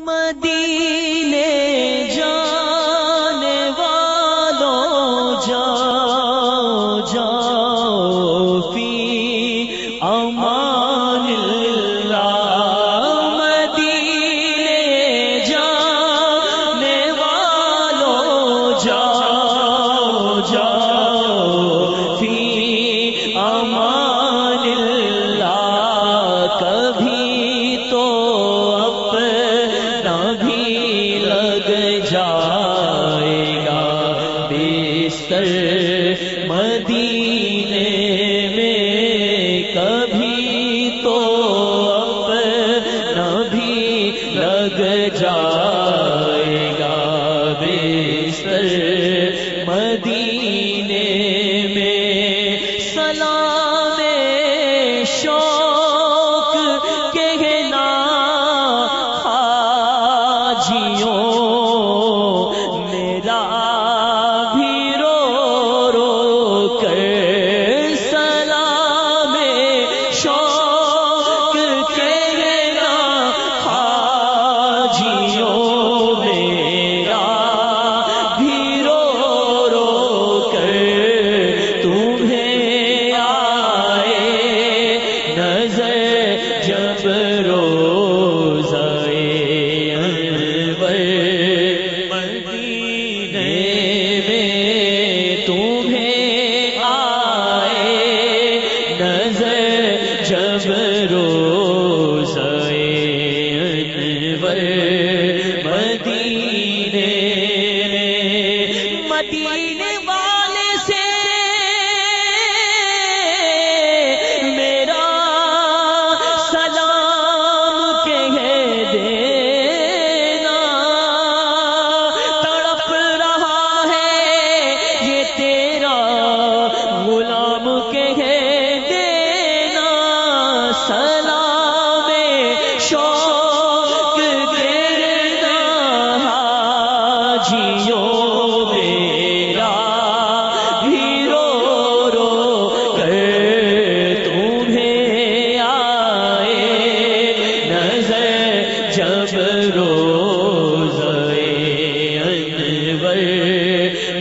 مدینے جانے والوں جاؤ جاؤ فی امان اللہ، مدینے جانے والوں جاؤ جاؤ فی امان اللہ، کبھی تو اپنا بھی لگ جائے گا بستر مدینے میں، کبھی تو اپنا بھی لگ جائے گا بستر مدینے میں۔ سلام شوق کہنا حاجیوں، میرا بھی رو رو کر سلام شوق کہنا حاجیوں، میرا بھی رو رو کر تمہیں آئے نظر جب روزہ انور مدینے میں، تمہیں آئے نظر جب روزہ انور مدینے میں، مدینے والے سے میرا سلام کہہ دینا، تڑپ رہا ہے یہ تیرا غلام کہہ دینا، سلام شوق کہنا حاجیوں، میرا بھی رو رو کر تمہیں آئے نظر جب روزہ انور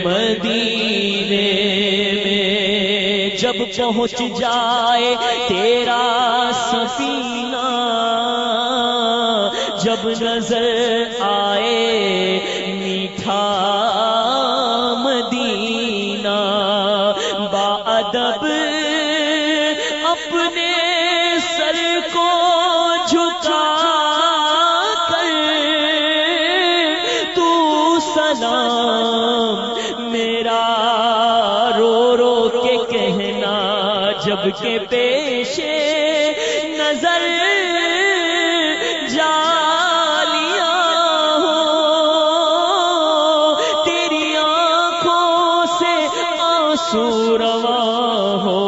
مدینے میں، جب پہنچ جائے تیرا سفینہ، جب نظر آئے میٹھا مدینہ، باادب اپنے سر کو جھکا کر تو سلام میرا رو رو کے کہنا، جب کہ پیش نظر جالیاں ہو تیری آنکھوں سے آنسو رواں ہو،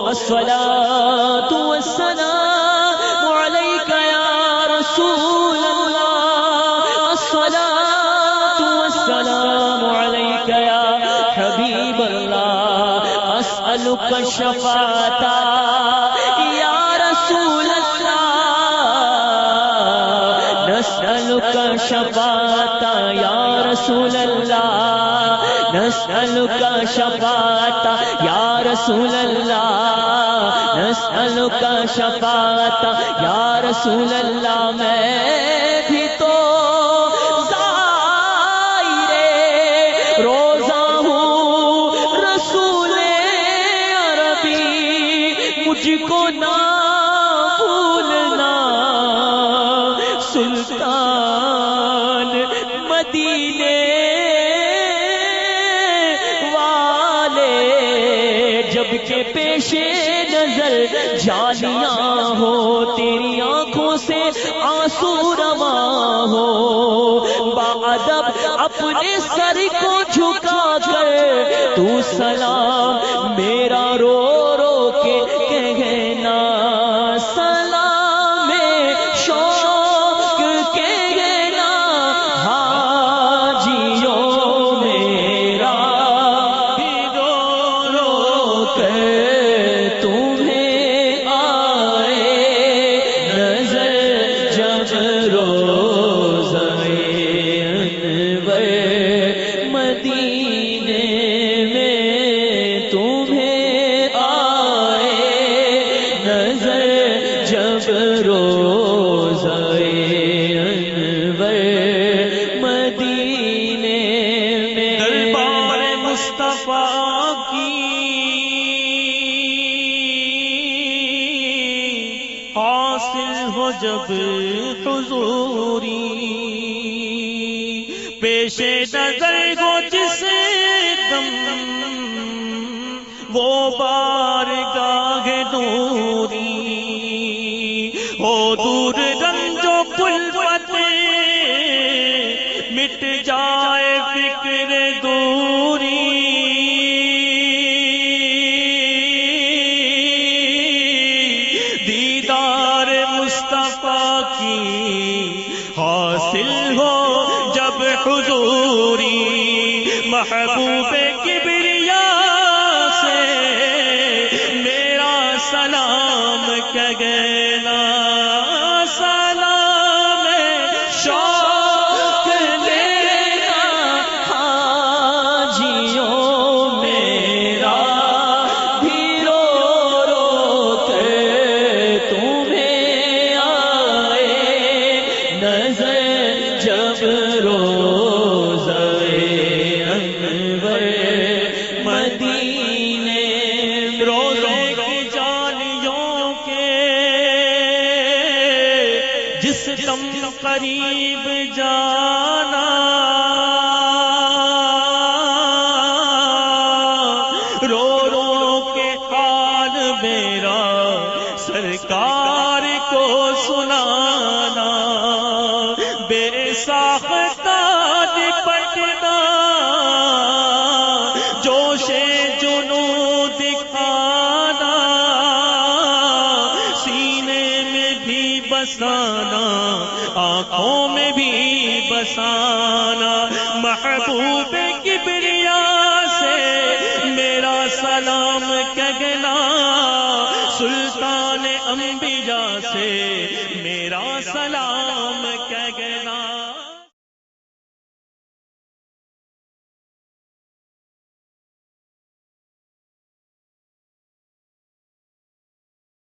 الصلاۃ والسلام علیک یا رسول اللہ، الصلاۃ والسلام علیک یا حبیب اللہ، اسألک الشفاعۃ یا رسول اللہ، نسألک الشفاعۃ یا رسول اللہ، نسألک الشفاعۃ یا رسول اللہ، نسألک الشفاعۃ یا رسول اللہ، میں بھی تو زائر روزہ ہوں رسول عربی، مجھ کو نہ بھولنا سلطان مدینے والے، جب کہ پیش نظر جالیاں ہو تیری آنکھوں سے آنسو رواں ہو، باادب اپنے سر کو جھکا کر تو سلام میرا رو رو کے کہنا، سلام شوق کہنا حاجیوں، میرا بھی رو رو کر تمہیں آئے نظر جب روزہ انور مدینے میں دربار مصطفیٰ کی حاصل ہو جب حضوری، پیش نظر ہو جس دم وہ بارگاہ نوری، ہو دور رنج و کلفت مٹ جائے فکر دوری، دیدار مصطفیٰ کی حاصل ہو جب حضوری، محبوب کبریا سے میرا سلام کہنا، سلام شوق لینا حاجیوں میرا بھی رو رو کر تمہیں آئے نظر جب روزہ انور مدینے روزے کی جانیوں کے جس دم قریب جانا، رو رو کے حال میرا سرکار کو سنانا، بے ساختہ لپٹنا، جوش جنو دکھانا، سینے میں بھی بسانا، آنکھوں میں بھی بسانا، محبوب کبریا سے میرا سلام کہنا، سلطان انبیاء